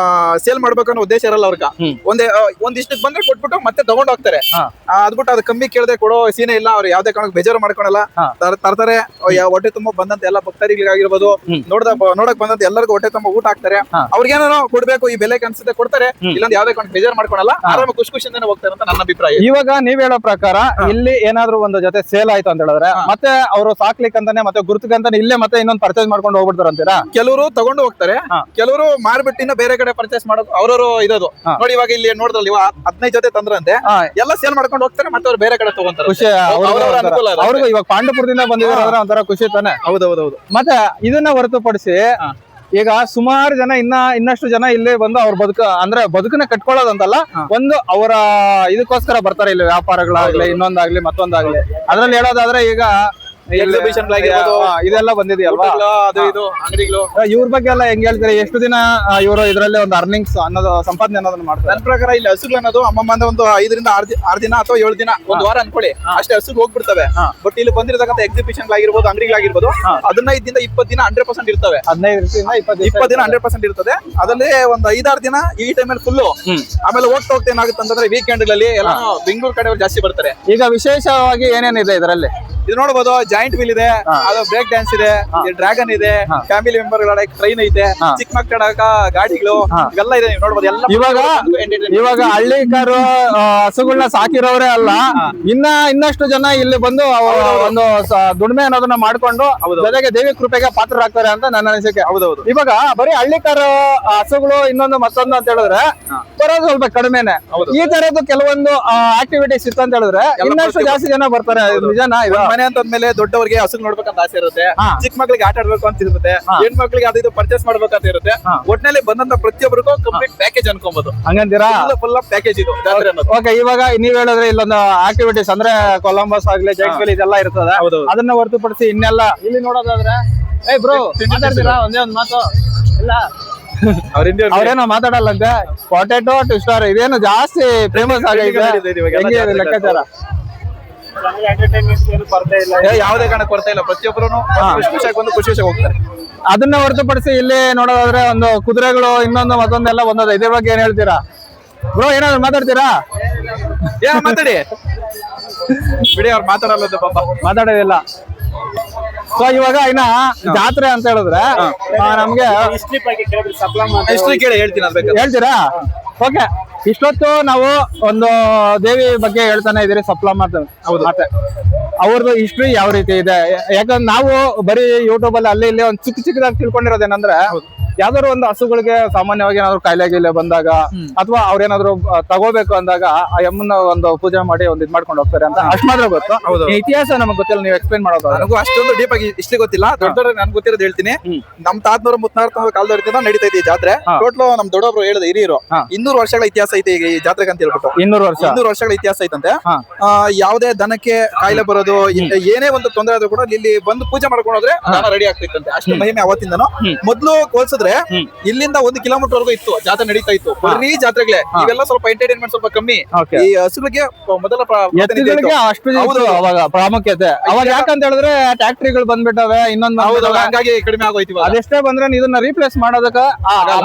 ಸೇಲ್ ಮಾಡ್ಬೇಕನ್ನೋ ಉದ್ದೇಶ ಇರಲ್ಲ ಅವ್ರಿಗೆ. ಒಂದಿಷ್ಟಕ್ಕೆ ಬಂದ್ರೆ ಕೊಟ್ಬಿಟ್ಟು ಮತ್ತೆ ತಗೊಂಡ್ ಹೋಗ್ತಾರೆ. ಅದ್ಬಿಟ್ಟು ಅದು ಕಮ್ಮಿ ಕೇಳದೆ ಕೊಡೋ ಸೀನೆ ಇಲ್ಲ. ಅವ್ರು ಯಾವ್ದೇ ಕಾರಣಕ್ಕೆ ಬೇಜಾರು ಮಾಡ್ಕೊಳಲ್ಲ, ತರ್ತಾರೆ. ಹೊಟ್ಟೆ ತುಂಬಾ ಬಂದಂತ ಎಲ್ಲ ಭಕ್ತರಿಗಾಗಿರ್ಬೋದು, ನೋಡಕ್ ಬಂದಂತ ಎಲ್ಲರಿಗೂ ಹೊಟ್ಟೆ ತುಂಬಾ ಊಟ ಹಾಕ್ತಾರೆ. ಅವ್ರಿಗೇನೋ ಕೊಡ್ಬೇಕು, ಈ ಬೆಲೆ ಅನ್ಸುತ್ತೆ ಕೊಡ್ತಾರೆ. ಇಲ್ಲೊಂದು ಯಾವ್ದೇ ಕಾರಣಕ್ಕೆ ಬೇಜಾರು ಮಾಡ್ಕೊಳಲ್ಲ, ಆರಾಮ ಖುಷಿಯಿಂದ ಹೋಗ್ತಾರೆ ಅಂತ ನನ್ನ ಅಭಿಪ್ರಾಯ. ಇವಾಗ ನೀವ್ ಹೇಳೋ ಪ್ರಕಾರ ಇಲ್ಲಿ ಏನಾದ್ರು ಒಂದು ಜೊತೆ ಸೇಲ್ ಆಯ್ತು ಅಂತ ಹೇಳಿದ್ರೆ ಮತ್ತೆ ಅವರು ಸಾಕ್ಲಿಕ್ಕಂತಾನೆ ಮತ್ತೆ ಗುರುತಿಗಂತಾನೆ ಇಲ್ಲೇ ಮತ್ತೆ ಇನ್ನೊಂದು ಪರ್ಚೇಸ್ ಮಾಡ್ಕೊಂಡು ಹೋಗ್ಬಿಡ್ತಾರ ಅಂತೀರಾ? ಕೆಲವರು ತಗೊಂಡು ಹೋಗ್ತಾರೆ, ಕೆಲವರು ಮಾರ್ಬಿಟ್ಟಿನ ಬೇರೆ ಕಡೆ ಪರ್ಚೇಸ್ ಮಾಡೋದು ಅವ್ರವ್ರು ಇರೋದು. ನೋಡಿ, ಇವಾಗ ಇಲ್ಲಿ ನೋಡಿದ್ರಲ್ಲ, ಇವಾಗ 15 ಜೊತೆ ತಂದ್ರಂತೆ, ಎಲ್ಲ ಸೇಲ್ ಮಾಡ್ಕೊಂಡು ಹೋಗ್ತಾರೆ, ಮತ್ತೆ ಅವ್ರು ಬೇರೆ ಕಡೆ ತಗೊಂತಾರೆ. ಖುಷಿ ಅವ್ರಿಗೂ. ಇವಾಗ ಪಾಂಡುಪುರದಿಂದ ಬಂದಿದ್ರೆ ಒಂಥರ ಖುಷಿ ತಾನೆ. ಹೌದೌದು. ಮತ್ತೆ ಇದನ್ನ ಹೊರತುಪಡಿಸಿ ಈಗ ಸುಮಾರು ಜನ ಇನ್ನಷ್ಟು ಜನ ಇಲ್ಲಿ ಬಂದು ಅವ್ರ ಬದುಕನ್ನ ಕಟ್ಕೊಳ್ಳೋದಂತಲ್ಲ, ಒಂದು ಅವರ ಇದಕ್ಕೋಸ್ಕರ ಬರ್ತಾರೆ ಇಲ್ಲಿ, ವ್ಯಾಪಾರಗಳಾಗ್ಲಿ ಇನ್ನೊಂದಾಗ್ಲಿ ಮತ್ತೊಂದಾಗ್ಲಿ. ಅದ್ರಲ್ಲಿ ಹೇಳೋದಾದ್ರೆ ಈಗ ಎಕ್ಸಿಬಿಷನ್ ಇದೆಲ್ಲ ಬಂದಿದೆಯಲ್ವಾ, ಅದು ಇದು ಅಂಗಡಿಗಳು. ಇವ್ರ ಬಗ್ಗೆ ಎಲ್ಲ ಹೆಂಗ್ ಹೇಳ್ತಾರೆ? ಎಷ್ಟು ದಿನ ಇವರು ಇದರಲ್ಲಿ ಒಂದು ಅರ್ನಿಂಗ್ಸ್ ಅನ್ನೋದು, ಸಂಪಾದನೆ ಅನ್ನೋದನ್ನ ಮಾಡ್ತಾರೆ? ನನ್ನ ಪ್ರಕಾರ ಇಲ್ಲಿ ಹಸುಗಳು ಅನ್ನೋದು ಅಮ್ಮಮ್ಮ ಒಂದು 5 ರಿಂದ 6 ದಿನ ಅಥವಾ 7 ದಿನ, 1 ವಾರ ಅನ್ಕೊಳ್ಳಿ, ಅಷ್ಟೇ ಹಸುಗಳು ಹೋಗ್ಬಿಡ್ತವೆ. ಬಟ್ ಇಲ್ಲಿ ಬಂದಿರತಕ್ಕಂಥ ಎಕ್ಸಿಬಿಷನ್ ಆಗಿರ್ಬೋದು, ಅಂಗಡಿಗಳಾಗಿರ್ಬೋದು, 15 ದಿಂದ 20 ದಿನ 100% ಇರ್ತವೆ. 15 ದಿನ 100% ಇರ್ತದೆ. ಅದರಲ್ಲಿ ಒಂದು 5-6 ದಿನ ಈ ಟೈಮಲ್ಲಿ ಫುಲ್ಲು. ಆಮೇಲೆ ಹೋಗ್ತಾ ಏನಾಗುತ್ತೆ ಅಂತಂದ್ರೆ ವೀಕೆಂಡ್ ಗಳಲ್ಲಿ ಎಲ್ಲ ಬೆಂಗಳೂರು ಕಡೆ ಜಾಸ್ತಿ ಬರ್ತಾರೆ. ಈಗ ವಿಶೇಷವಾಗಿ ಏನೇನಿದೆ ಇದರಲ್ಲಿ? ಇದು ನೋಡಬಹುದು, ಜಾಯಿಂಟ್ ವೀಲ್ ಇದೆ, ಅದು ಬ್ರೇಕ್ ಡ್ಯಾನ್ಸ್ ಇದೆ, ಡ್ರ್ಯಾಗನ್ ಇದೆ, ಫ್ಯಾಮಿಲಿ ಮೆಂಬರ್ ಟ್ರೈನ್ ಐತೆ, ಚಿಕ್ಕ ಮಕ್ಕಳ ಗಾಡಿಗಳು ಇವೆಲ್ಲ ಇದೆ. ನೀವು ನೋಡಬಹುದು. ಎಲ್ಲ ಇವಾಗ ಹಳ್ಳಿಕಾರು ಹಸುಗಳನ್ನ ಸಾಕಿರೋರೇ ಅಲ್ಲ, ಇನ್ನಷ್ಟು ಜನ ಇಲ್ಲಿ ಬಂದು ಒಂದು ದುಡಿಮೆ ಅನ್ನೋದನ್ನ ಮಾಡ್ಕೊಂಡು ಜೊತೆಗೆ ದೇವಿ ಕೃಪೆಗೆ ಪಾತ್ರರಾಗ್ತಾರೆ ಅಂತ ನನ್ನ ಅನಿಸಿಕೆ. ಹೌದೌದು. ಇವಾಗ ಬರೀ ಹಳ್ಳಿಕಾರ ಹಸುಗಳು ಇನ್ನೊಂದು ಮತ್ತೊಂದು ಅಂತ ಹೇಳಿದ್ರೆ ಬರೋದು ಸ್ವಲ್ಪ ಕಡಿಮೆನೆ. ಈ ತರದ್ದು ಕೆಲವೊಂದು ಆಕ್ಟಿವಿಟೀಸ್ ಇತ್ತು ಅಂತ ಹೇಳಿದ್ರೆ ಇನ್ನಷ್ಟು ಜಾಸ್ತಿ ಜನ ಬರ್ತಾರೆ. ನಿಜನಾ? ಮನೆ ಅಂತಂದ್ಮೇಲೆ ದೊಡ್ಡವರಿಗೆ ಹಸು ನೋಡ್ಬೇಕಂತ ಆಸೆ ಇರುತ್ತೆ, ಹಾ. ಚಿಕ್ಕ ಮಕ್ಳಿಗೆ ಆಟ ಆಡ್ಬೇಕು ಅಂತ ಇರುತ್ತೆ, ಹಾ. ಹೆಣ್ಮಕ್ಳಿಗೆ ಅದು ಇದು ಪರ್ಚೇಸ್ ಮಾಡ್ಬೇಕಂತ ಇರುತ್ತೆ. ಹಾ. ಒಟ್ನಲ್ಲಿ ಬಂದಂತ ಪ್ರತಿಯೊಬ್ಬರಿಗೂ ಕಂಪ್ಲೀಟ್ ಪ್ಯಾಕೇಜ್ ಅನ್ಕೊಬಹುದು. ಹಂಗಂತೀರಾ? ಫುಲ್ ಪ್ಯಾಕೇಜ್ ಇದು ಜಾತ್ರೆ ಅನ್ನೋದು. ಓಕೆ, ಇವಾಗ ನೀವ್ ಹೇಳಿದ್ರೆ ಇಲ್ಲೊಂದು ಆಕ್ಟಿವಿಟೀಸ್ ಅಂದ್ರೆ ಕೊಲಂಬಸ್ ಆಗ್ಲಿ, ಜೈಂಟ್ ಇದೆಲ್ಲ ಇರ್ತದೆ. ಹೌದು. ಅದನ್ನ ಹೊರತುಪಡಿಸಿ ಇನ್ನೆಲ್ಲ ಇಲ್ಲಿ ನೋಡೋದಾದ್ರೆ ಬ್ರೋ ಮಾತಾಡ್ತೀರಾ? ಒಂದೇ ಒಂದು ಮಾತು ಇಲ್ಲ, ಅವ್ರ ಹಿಂದೆ ಅವ್ರೇನೋ ಮಾತಾಡಲ್ಲಂತೆ. ಪೊಟೆಟೊ ಟ್ವಿಸ್ಟರ್ ಇದೇನು ಜಾಸ್ತಿ ಫೇಮಸ್ ಆಗೈತೆ. ಹೆಂಗೆ ಇದು ಲೆಕ್ಕಾಚಾರ? ಯಾವುದೇ ಕಾರಣಕ್ಕೆ ಕೊರತೆ ಇಲ್ಲ, ಪ್ರತಿಯೊಬ್ಬರು ಖುಷಿಯಾಗಿ ಬಂದು ಖುಷಿಯಾಗಿ ಹೋಗ್ತಾರೆ. ಅದನ್ನ ಹೊರತುಪಡಿಸಿ ಇಲ್ಲಿ ನೋಡೋದಾದ್ರೆ ಒಂದು ಕುದುರೆಗಳು ಇನ್ನೊಂದು ಮತ್ತೊಂದೆಲ್ಲ ಬಂದದ. ಇದ್ರ ಬಗ್ಗೆ ಏನ್ ಹೇಳ್ತೀರಾ ಬ್ರೋ? ಏನಾದ್ರು ಮಾತಾಡ್ತೀರಾ? ಮಾತಾಡಿ ಬಿಡಿ, ಅವ್ರು ಮಾತಾಡಲ್ಲ ಪಾಪ, ಮಾತಾಡೋದಿಲ್ಲ. ಸೊ ಇವಾಗ ಇನ್ನ ಜಾತ್ರೆ ಅಂತ ಹೇಳಿದ್ರೆ ನಮ್ಗೆ ಹಿಸ್ಟ್ರಿ ಕೇಳಿ ಹೇಳ್ತೀನಿ ಅದ್ ಬೇಕಾದ್ರೆ. ಹೇಳ್ತೀರಾ? ಓಕೆ, ಇಷ್ಟೊತ್ತು ನಾವು ಒಂದು ದೇವಿ ಬಗ್ಗೆ ಹೇಳ್ತಾನೆ ಇದೀರಿ, ಸಪ್ಲಮ್ಮ ಮಾತೆ. ಅವ್ರದ್ದು ಹಿಸ್ಟ್ರಿ ಯಾವ ರೀತಿ ಇದೆ? ಯಾಕಂದ್ರೆ ನಾವು ಬರೀ ಯೂಟ್ಯೂಬ್ ಅಲ್ಲಿ ಅಲ್ಲಿ ಇಲ್ಲಿ ಒಂದು ಚಿಕ್ಕದಾಗಿ ತಿಳ್ಕೊಂಡಿರೋದೇನಂದ್ರೆ, ಯಾವ್ದಾದ್ರು ಒಂದು ಹಸುಗಳಿಗೆ ಸಾಮಾನ್ಯವಾಗಿ ಏನಾದ್ರು ಕಾಯಿಲೆ ಗೀಲೆ ಬಂದಾಗ ಅಥವಾ ಅವ್ರೇನಾದ್ರು ತಗೋಬೇಕು ಅಂದಾಗ ಆ ಯಮ್ಮನ್ನ ಒಂದು ಪೂಜೆ ಮಾಡಿ ಒಂದು ಇದ್ ಮಾಡ್ಕೊಂಡು ಹೋಗ್ತಾರೆ ಅಂತ ಅಷ್ಟ್ ಮಾತ್ರ ಗೊತ್ತು. ಈ ಇತಿಹಾಸ ನಮಗೆ ಗೊತ್ತಿಲ್ಲ, ನೀವು ಎಕ್ಸ್ಪ್ಲೈನ್ ಮಾಡೋದು. ನನಗೂ ಅಷ್ಟೊಂದು ಡೀಪ್ ಆಗಿ ಇಷ್ಟೇ ಗೊತ್ತಿಲ್ಲ. ದೊಡ್ಡ ನನ್ಗೆ ಗೊತ್ತಿರೋದು ಹೇಳ್ತೀನಿ. ನಮ್ ತಾತನವ್ರ ಮುತ್ನಾರ ಕಾಲದವರಿಂದ ನಡೀತಾ ಇದೆ ಈ ಜಾತ್ರೆ. ಟೋಟಲ್ ನಮ್ ದೊಡ್ಡೊಬ್ರು ಹೇಳಿದ ಹಿರಿಯರು 200 ವರ್ಷಗಳ ಇತಿಹಾಸ ಐತೆ ಈಗ ಈ ಜಾತ್ರೆಗೆ ಅಂತ ಹೇಳ್ಬಿಟ್ಟು. 200 ವರ್ಷಗಳ ಇತಿಹಾಸ ಐತಂತೆ. ಯಾವುದೇ ದನಕ್ಕೆ ಕಾಯಿಲೆ ಬರೋದು, ಏನೇ ಒಂದು ತೊಂದರೆ ಆದ್ರೂ ಕೂಡ ಇಲ್ಲಿ ಬಂದು ಪೂಜೆ ಮಾಡ್ಕೊಂಡು ಹೋದ್ರೆ ರೆಡಿ ಆಗ್ತೈತಂತೆ. ಅಷ್ಟು ಮಹಿಮೆ ಅವತ್ತಿಂದನು. ಮೊದ್ಲು ಹೋಲ್ಸಿದ್ರೆ ಇಲ್ಲಿಂದ 1 ಕಿಲೋಮೀಟರ್ ವರೆಗೂ ಇತ್ತು ಜಾತ್ರೆ ನಡೀತಾ ಇತ್ತು. ಬರೀ ಜಾತ್ರೆಗಳೇ. ಇವೆಲ್ಲ ಸ್ವಲ್ಪ ಎಂಟರ್ಟೈನ್ಮೆಂಟ್ ಸ್ವಲ್ಪ ಕಮ್ಮಿ. ಈ ಹಸುಗಳಿಗೆ ಮೊದಲ ಎತ್ತುಗಳಿಗೆ ಅಷ್ಟು ಇತ್ತು ಅವಾಗ ಪ್ರಾಮುಖ್ಯತೆ. ಅವಾಗ ಯಾಕಂತ ಹೇಳಿದ್ರೆ ಟ್ಯಾಕ್ಟ್ರಿಗಳು ಬಂದ್ಬಿಟ್ಟವೆ, ಇನ್ನೊಂದು ಹಂಗಾಗಿ ಕಡಿಮೆ ಆಗೋಯ್ತು. ಅದೆಷ್ಟೇ ಬಂದ್ರೆ ಇದನ್ನ ರೀಪ್ಲೇಸ್ ಮಾಡೋದಕ್ಕ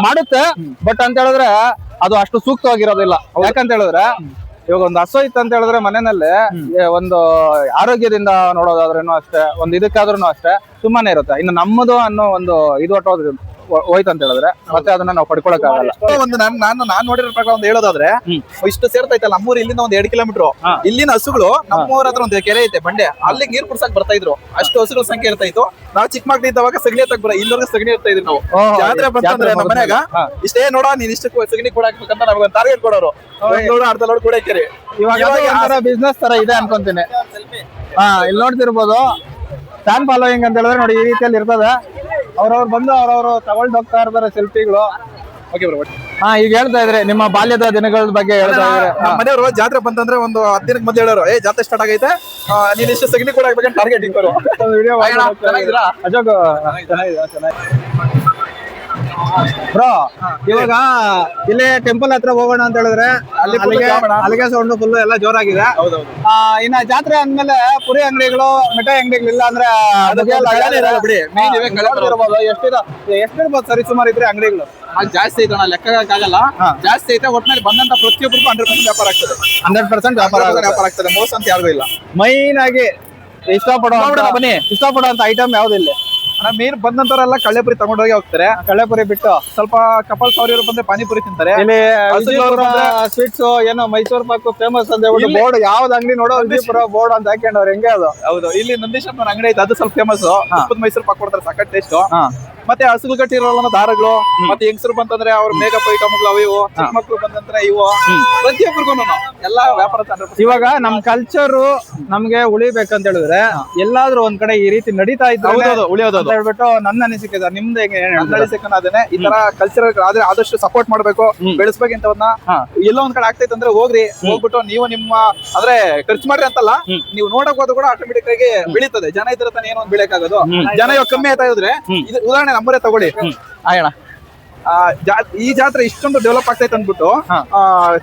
ಮಾಡುತ್ತೆ, ಬಟ್ ಅಂತ ಹೇಳಿದ್ರೆ ಅದು ಅಷ್ಟು ಸೂಕ್ತವಾಗಿರೋದಿಲ್ಲ. ಯಾಕಂತ ಹೇಳಿದ್ರೆ ಇವಾಗ ಒಂದು ಹಸು ಇತ್ತು ಅಂತ ಹೇಳಿದ್ರೆ ಮನೆಯಲ್ಲಿ ಒಂದು ಆರೋಗ್ಯದಿಂದ ನೋಡೋದಾದ್ರೂ ಅಷ್ಟೇ, ಒಂದು ಇದಕ್ಕಾದ್ರೂ ಅಷ್ಟೇ ತುಂಬಾನೇ ಇರುತ್ತೆ. ಇನ್ನು ನಮ್ಮದು ಅನ್ನೋ ಒಂದು ಇದು ಹೊಟ್ಟೋದ್ರಿ ಹೋಯ್ತು ಅಂತ ಹೇಳಿದ್ರೆ ಮತ್ತೆ ಅದನ್ನ ನಾವು ಪಡ್ಕೊಳಕ್ ಆಗಲ್ಲ. ಒಂದು ನಾನ್ ನೋಡಿರೋ ಪ್ರಕಾರ ಒಂದು ಹೇಳೋದಾದ್ರೆ, ಇಷ್ಟು ಸೇರ್ತೈತಲ್ಲ ನಮ್ಮೂರು ಇಲ್ಲಿಂದ 1 2 ಕಿಲೋಮೀಟರ್. ಇಲ್ಲಿನ ಹಸುಗಳು ನಮ್ಮೂರ ಹತ್ರ ಒಂದು ಕೆರೆ ಐತೆ ಬಂಡೆ, ಅಲ್ಲಿ ನೀರ್ ಕುಡ್ಸಕ್ ಬರ್ತಾ ಇದ್ರು. ಅಷ್ಟು ಹಸುಗಳ ಸಂಖ್ಯೆ ಇರ್ತಾ ಇತ್ತು. ನಾವು ಚಿಕ್ಕ ಮಕ್ಳು ಇದ್ದವಾಗ ಸಗಣಿ ಎತ್ತಕ್ ಇಲ್ಲಿವರೆಗೂ ಸಗಣಿ ಇರ್ತಾ ಇದ್ವಿ ನಾವು. ಜಾತ್ರೆ ಬಂತಂದ್ರೆ ನಮ್ಮ ಮನ್ಯಾಗ ಇಷ್ಟೇ ನೋಡ, ನೀನ್ ಇಷ್ಟು ಸಗಣಿ ಕೂಡ ಹಾಕ್ಬೇಕಂತ ನಮ್ಗೊಂದು ಟಾರ್ಗೆಟ್ ಕೊಡೋರು. ಲೋಡ್ ಅರ್ಧ ಲೋಡ್ ಕೂಡ ಇರ್ತೀರಿ. ಇವಾಗ ಬಿಸ್ನೆಸ್ ತರ ಇದೆ ಅನ್ಕೊಂತೀನಿ. ಇಲ್ಲಿ ನೋಡ್ತಿರ್ಬೋದು ಫ್ಯಾನ್ ಫಾಲೋಯಿಂಗ್ ಅಂತ ಹೇಳಿದ್ರೆ ನೋಡಿ ಈ ರೀತಿಯಲ್ಲಿ ಇರ್ತದೆ. ಅವ್ರವ್ರು ಬಂದು ಅವ್ರವ್ರು ತಗೊಂಡು ಹೋಗ್ತಾ ಇರ್ತಾರೆ ಸೆಲ್ಫಿಗಳು. ಈಗ ಹೇಳ್ತಾ ಇದ್ರೆ ನಿಮ್ಮ ಬಾಲ್ಯದ ದಿನಗಳ ಬಗ್ಗೆ ಹೇಳ್ತಾ ಇದ್ರೆ, ಮನೆಯವರು ಜಾತ್ರೆ ಬಂತಂದ್ರೆ ಒಂದು 10 ದಿನಕ್ಕೆ ಮೊದಲು ಹೇಳೋರು, ಜಾತ್ರೆ ಸ್ಟಾರ್ಟ್ ಆಗೈತೆ, ನೀನ್ ಇಷ್ಟು ಸಗಣಿ ಕೂಡ ಹಾಕ್ಬೇಕಂತ ಟಾರ್ಗೆಟ್ ಇಕ್ಕೋರು. ವಿಡಿಯೋ ಅಜೋಗ್ ಬ್ರೋ, ಇವಾಗ ಇಲ್ಲೇ ಟೆಂಪಲ್ ಹತ್ರ ಹೋಗೋಣ ಅಂತ ಹೇಳಿದ್ರೆ ಅಲ್ಲಿಗೆ ಸೌಂಡ್ ಫುಲ್ ಎಲ್ಲ ಜೋರಾಗಿದೆ. ಇನ್ನ ಜಾತ್ರೆ ಅಂದ್ಮೇಲೆ ಪುರಿ ಅಂಗಡಿಗಳು, ಮಿಠಾಯಿ ಅಂಗಡಿಗಳು ಇಲ್ಲ ಅಂದ್ರೆ ಎಷ್ಟಿರ್ಬೋದು ಸರಿ ಸುಮಾರು ಇದ್ರೆ ಅಂಗಡಿಗಳು? ಜಾಸ್ತಿ ಐತೆ, ಲೆಕ್ಕಾಗಲ್ಲ. ಜಾಸ್ತಿ ಐತೆ. ಒಟ್ಟಿನಲ್ಲಿ ಬಂದಂತ ಪ್ರತಿಯೊಬ್ಬರಿಗೂ 100% ವ್ಯಾಪಾರ ಆಗ್ತದೆ. 100% ವ್ಯಾಪಾರ ಆಗ್ತದೆ. ಮೋಸ ಅಂತ ಯಾರಿಗೂ ಇಲ್ಲ. ಮೈನ್ ಆಗಿ ಇಷ್ಟಪಡುವಂತ ಐಟಮ್ ಯಾವ್ದಿಲ್ಲ? ಮೇನ್ ಬಂದಂತವರೆಲ್ಲ ಕಳ್ಳೆಪುರಿ ತಗೊಂಡೋಗಿ ಹೋಗ್ತಾರೆ. ಕಳ್ಳೆಪುರಿ ಬಿಟ್ಟು ಸ್ವಲ್ಪ ಕಪಲ್ ಸಾವಿರ ಬಂದ್ರೆ ಪಾನಿಪುರಿ ತಿಂತಾರೆ. ಇಲ್ಲಿ ಸ್ವೀಟ್ಸ್ ಏನೋ ಮೈಸೂರು ಪಾಕು ಫೇಮಸ್ ಅಂತ ಹೇಳ್ಬಿಟ್ಟು ಬೋರ್ಡ್ ಯಾವ್ದು ಅಂಗಡಿ ನೋಡೋ ವಿಜಯಪುರ ಬೋರ್ಡ್ ಅಂತ ಹಾಕೊಂಡವ್ರು. ಹೆಂಗೆ ಅದು? ಹೌದು, ಇಲ್ಲಿ ನಂದೀಶಪ್ಪನ ಅಂಗಡಿ ಐತೆ, ಅದು ಸ್ವಲ್ಪ ಫೇಮಸ್. ಮೈಸೂರು ಪಾಕ್ ಕೊಡ್ತಾರೆ, ಸಖತ್ ಟೇಸ್ಟ್. ಮತ್ತೆ ಹಸುಗಳು ಕಟ್ಟಿರೋ ದಾರಗಳು, ಮತ್ತೆ ಹೆಂಗಸರು ಬಂತಂದ್ರೆ ಅವ್ರ ಮೇಕಪ್ ಐಟಮ್ಗಳು ಅವು ಇವು, ಚಿಕ್ಕ ಮಕ್ಳು ಬಂದಂದ್ರೆ ಇವು, ಪ್ರತಿಯೊಬ್ಬರಿಗೂ ಎಲ್ಲಾ ವ್ಯಾಪಾರ. ಇವಾಗ ನಮ್ ಕಲ್ಚರ್ ನಮ್ಗೆ ಉಳಿಬೇಕಂತ ಹೇಳಿದ್ರೆ ಎಲ್ಲಾದ್ರೂ ಒಂದ್ ಕಡೆ ಈ ರೀತಿ ನಡೀತಾ ಇತ್ತು ಉಳಿಯೋದು ಅಂತ ಹೇಳ್ಬಿಟ್ಟು ನನ್ನ ಅನಿಸಿಕೆ. ನಿಮ್ದು ಹೆಂಗೆ? ಅನಿಸಿಕೆ ಅದನ್ನೇ. ಈ ತರ ಕಲ್ಚರ್ ಆದ್ರೆ ಆದಷ್ಟು ಸಪೋರ್ಟ್ ಮಾಡ್ಬೇಕು, ಬೆಳೆಸ್ಬೇಕು. ಇಂಥವನ್ನ ಎಲ್ಲೋ ಒಂದ್ ಕಡೆ ಆಗ್ತೈತೆ ಅಂದ್ರೆ ಹೋಗ್ಬಿಟ್ಟು ನೀವು ನಿಮ್ಮ ಅಂದ್ರೆ ಖರ್ಚು ಮಾಡ್ರಿ ಅಂತಲ್ಲ, ನೀವು ನೋಡಕ್ ಹೋದ್ರು ಕೂಡ ಆಟೋಮೆಟಿಕ್ ಆಗಿ ಬೆಳೀತದೆ. ಜನ ಇದ್ರ ತಾನೆ ಏನೋ ಒಂದು ಬೆಳೆಯಕ್ಕಾಗೋದು. ಜನ ಇವಾಗ ಕಮ್ಮಿ ಆಯ್ತಾ ಇದ್ರೆ ಉದಾಹರಣೆ ನಮ್ಮರೇ ತಗೊಳ್ಳಿ ಆಯ್ಣ. ಈ ಜಾತ್ರೆ ಇಷ್ಟೊಂದು ಡೆವಲಪ್ ಆಗ್ತೈತೆ ಅಂದ್ಬಿಟ್ಟು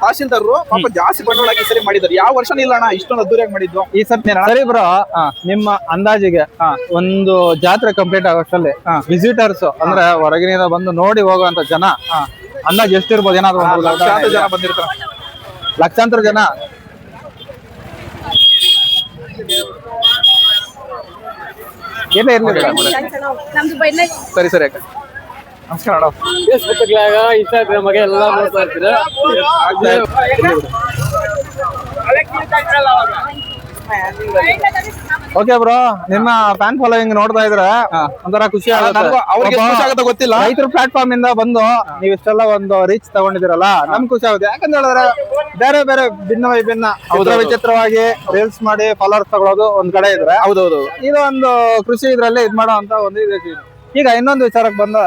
ತಹಶೀಲ್ದಾರರು ಪಾಪ ಜಾಸ್ತಿ ಬಂಡವಾಳ ಹಾಕಿ ಸರಿ ಮಾಡಿದ್ದಾರೆ. ಯಾವ ವರ್ಷ ಇಲ್ಲ ಅಣ್ಣ ಇಷ್ಟೊಂದು ಅದ್ದೂರಿಯಾಗಿ ಮಾಡಿದ್ದು ಈ ಸತಿ. ಸರಿ ಬ್ರೋ, ನಿಮ್ಮ ಅಂದಾಜಿಗೆ ಒಂದು ಜಾತ್ರೆ ಕಂಪ್ಲೀಟ್ ಆಗೋಷ್ಟಲ್ಲಿ ವಿಸಿಟರ್ಸ್ ಅಂದ್ರೆ ಹೊರಗಿನಿಂದ ಬಂದು ನೋಡಿ ಹೋಗುವಂತ ಜನ ಅಂದಾಜು ಎಷ್ಟಿರ್ಬೋದು? ಏನಾದ್ರು ಜನ ಬಂದಿರ್ತಾರೆ, ಲಕ್ಷಾಂತರ ಜನ. ಸರಿ ಸರಿ ಅಕ್ಕ, ನಮಸ್ಕಾರ. ಇನ್ಸ್ಟಾಗ್ರಾಮ್ ಎಲ್ಲ ನೋಡ್ತಾ ಇರ್ತೀರಾ? ಓಕೆ ಬ್ರೋ, ನಿಮ್ಮ ಫ್ಯಾನ್ ಫಾಲೋವಿಂಗ್ ನೋಡ್ತಾ ಇದ್ರೆ ಒಂಥರ ಖುಷಿ ನನಗೂ ಅವ್ರಿಗೆ ಖುಷಿ ಆಗುತ್ತೆ ಗೊತ್ತಿಲ್ಲ. ರೈತರ ಪ್ಲಾಟ್ಫಾರ್ಮ್ ಇಂದ ಬಂದು ನೀವು ಇಷ್ಟೆಲ್ಲ ಒಂದು ರೀಚ್ ತಗೊಂಡಿದ್ದೀರಲ್ಲ, ನಮ್ಗೆ ಖುಷಿ ಆಗುತ್ತೆ. ಯಾಕಂತ ಹೇಳಿದ್ರೆ ಬೇರೆ ಬೇರೆ ಭಿನ್ನ ವಿಭಿನ್ನ ವಿಚಿತ್ರವಾಗಿ ರೀಲ್ಸ್ ಮಾಡಿ ಫಾಲೋವರ್ಸ್ ತಗೊಳ್ಳೋದು ಒಂದ್ ಕಡೆ ಇದ್ರೆ, ಹೌದೌದು, ಇದು ಒಂದು ಕೃಷಿ ಇದ್ರಲ್ಲಿ ಇದ್ ಮಾಡೋ ಅಂತ ಒಂದು ಇದೆ. ಈಗ ಇನ್ನೊಂದು ವಿಚಾರಕ್ಕೆ ಬಂದ,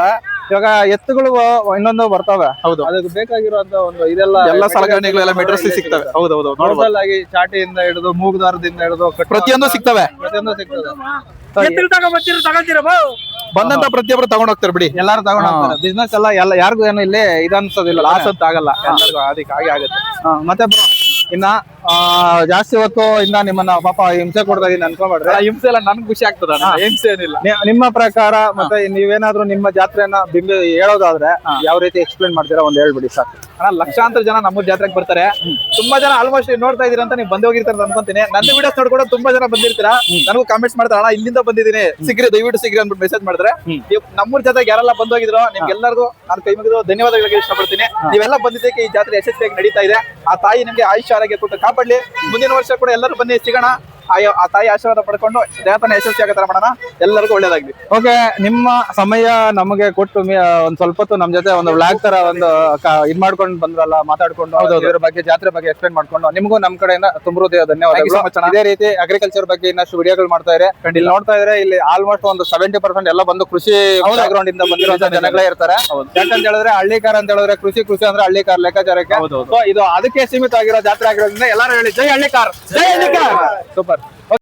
ಇವಾಗ ಎತ್ತುಗಳು ಇನ್ನೊಂದು ಬರ್ತವೆ. ಹೌದು, ಅದಕ್ಕೆ ಬೇಕಾಗಿರುವಂತ ಒಂದು ಇದೆಲ್ಲ ಎಲ್ಲ ಸಲಕರಣೆಗಳು ಎಲ್ಲ ಮೆಟ್ರಸ್ ಸಿಗ್ತವೆ. ಹೌದೌದು, ನೋರ್ಮಲ್ ಆಗಿ ಚಾಟಿಯಿಂದ ಹಿಡಿದು ಮೂಗ್ದಾರದಿಂದ ಹಿಡಿದು ಪ್ರತಿಯೊಂದು ಸಿಗ್ತವೆ. ಪ್ರತಿಯೊಂದು ಸಿಗ್ತದೆ. ಬಂದಂತ ಪ್ರತಿಯೊಬ್ಬರು ತಗೊಂಡ್ ಹೋಗ್ತಾರೆ ಬಿಡಿ. ಎಲ್ಲಾರು ತಗೊಂಡ್ ಹೋಗ್ತಾರೆ. ಬಿಸ್ನೆಸ್ ಎಲ್ಲ ಯಾರಿಗೂ ಏನು ಇಲ್ಲಿ ಇದನ್ಸೋದಿಲ್ಲ, ಲಾಸ್ ಅಂತ ಆಗಲ್ಲ. ಎಲ್ಲರಿಗೂ ಅದಕ್ಕೆ ಹಾಗೆ ಆಗುತ್ತೆ. ಮತ್ತೆ bro, ಇನ್ನ ಜಾಸ್ತಿ ಹೊತ್ತು ಇನ್ನ ನಿಮ್ಮನ್ನ ಪಾಪ ಹಿಂಸೆ ಕೊಡ್ತಾ ಇದೀನಿ ಅನ್ಕೊಂಡ್ರೆ, ಹಿಂಸೆ ಎಲ್ಲ ನನ್ಗೆ ಖುಷಿ ಆಗ್ತದ, ಹಿಂಸೆ ಏನಿಲ್ಲ. ನಿಮ್ಮ ಪ್ರಕಾರ ಮತ್ತೆ ನೀವೇನಾದ್ರೂ ನಿಮ್ಮ ಜಾತ್ರೆಯನ್ನ ಹೇಳೋದಾದ್ರೆ ಯಾವ ರೀತಿ ಎಕ್ಸ್ಪ್ಲೇನ್ ಮಾಡ್ತೀರಾ, ಒಂದ್ ಹೇಳ್ಬಿಡಿ ಸಾಕು. ಲಕ್ಷಾಂತರ ಜನ ನಮ್ಮ ಜಾತ್ರೆಗೆ ಬರ್ತಾರೆ. ತುಂಬಾ ಜನ ಆಲ್ಮೋಸ್ಟ್ ನೋಡ್ತಾ ಇದೀರ ಅಂತ ನೀವು ಬಂದು ಹೋಗಿರ್ತಾರೆ ಅನ್ಕೊಂತೀನಿ. ನನ್ನ ವಿಡಿಯೋಸ್ ನೋಡ್ಕೊಂಡು ತುಂಬಾ ಜನ ಬಂದಿರ್ತೀರಾ. ನನಗೂ ಕಾಮೆಂಟ್ಸ್ ಮಾಡ್ತಾರೆ, ಅಣ್ಣ ಇಲ್ಲಿಂದ ಬಂದಿದ್ದೀನಿ, ಸಿಗ್ರಿ, ದಯವಿಟ್ಟು ಸಿಗ್ರಿ ಅಂದ್ಬಿಟ್ಟು ಮೆಸೇಜ್ ಮಾಡಿದ್ರೆ. ನಮ್ಮೂರ್ ಜೊತೆಗೆ ಯಾರೆಲ್ಲ ಬಂದು ಹೋಗಿದ್ರು ನಿಮ್ಗೆಲ್ಲರಿಗೂ ನಾನು ಕೈ ಮುಗಿದು ಧನ್ಯವಾದಗಳಿಗೆ ಇಷ್ಟಪಡ್ತೀನಿ. ನೀವೆಲ್ಲ ಬಂದಿದ್ದಕ್ಕೆ ಈ ಜಾತ್ರೆ ಯಶಸ್ವಿಯಾಗಿ ನಡೀತಾ ಇದೆ. ಆ ತಾಯಿ ನಿಮ್ಗೆ ಆಯುಷ್ಯ ಆರೋಗ್ಯ ಕೊಟ್ಟು ಕಾಪಾಡ್ಲಿ. ಮುಂದಿನ ವರ್ಷ ಕೂಡ ಎಲ್ಲರೂ ಬನ್ನಿ, ಸಿಗೋಣ. ಆ ತಾಯಿ ಆಶೀರ್ವಾದ ಪಡ್ಕೊಂಡು ದೇವತನ ಯಶಸ್ವಿ ಆಗೋ ತರ ಮಾಡೋಣ. ಎಲ್ಲರಿಗೂ ಒಳ್ಳೇದಾಗ್ಲಿ. ಓಕೆ, ನಿಮ್ಮ ಸಮಯ ನಮಗೆ ಕೊಟ್ಟು ಒಂದ್ ಸ್ವಲ್ಪ ಹೊತ್ತು ನಮ್ ಜೊತೆ ಒಂದು ವ್ಲಾಗ್ ತರ ಒಂದು ಇದ್ ಮಾಡ್ಕೊಂಡು ಬಂದ್ರಲ್ಲ, ಮಾತಾಡ್ಕೊಂಡು ಇದ್ರ ಬಗ್ಗೆ, ಜಾತ್ರೆ ಬಗ್ಗೆ ಎಕ್ಸ್ಪ್ಲೇನ್ ಮಾಡ್ಕೊಂಡು, ನಿಮಗೂ ನಮ್ ಕಡೆಯಿಂದ ತುಂಬ ಧನ್ಯವಾದಗಳು. ಇದೇ ರೀತಿ ಅಗ್ರಿಕಲ್ಚರ್ ಬಗ್ಗೆ ಇನ್ನಷ್ಟು ವಿಡಿಯೋಗಳು ಮಾಡ್ತಾ ಇದ್ರೆ. ಇಲ್ಲಿ ನೋಡ್ತಾ ಇದ್ರೆ ಇಲ್ಲಿ ಆಲ್ಮೋಸ್ಟ್ ಒಂದು 70% ಎಲ್ಲ ಬಂದು ಕೃಷಿ ಬ್ಯಾಕ್ಗ್ರೌಂಡ್ ಇಂದ ಬಂದಿರೋ ಜನಗಳೇ ಇರ್ತಾರೆ. ಯಾಕಂತ ಹೇಳಿದ್ರೆ ಹಳ್ಳಿಕಾರ ಅಂತ ಹೇಳಿದ್ರೆ ಕೃಷಿ ಅಂದ್ರೆ ಹಳ್ಳಿಕಾರ ಲೆಕ್ಕಾಚಾರಕ್ಕೆ. ಸೊ ಇದು ಅದಕ್ಕೆ ಸೀಮಿತ ಆಗಿರೋ ಜಾತ್ರೆ ಆಗಿರೋದ್ರಿಂದ ಎಲ್ಲರೂ ಹೇಳಿ ಜೈ ಹಳ್ಳಿಕಾರ್, ಜೈ ಹಳ್ಳಿಕಾರ್. ಸೂಪರ್.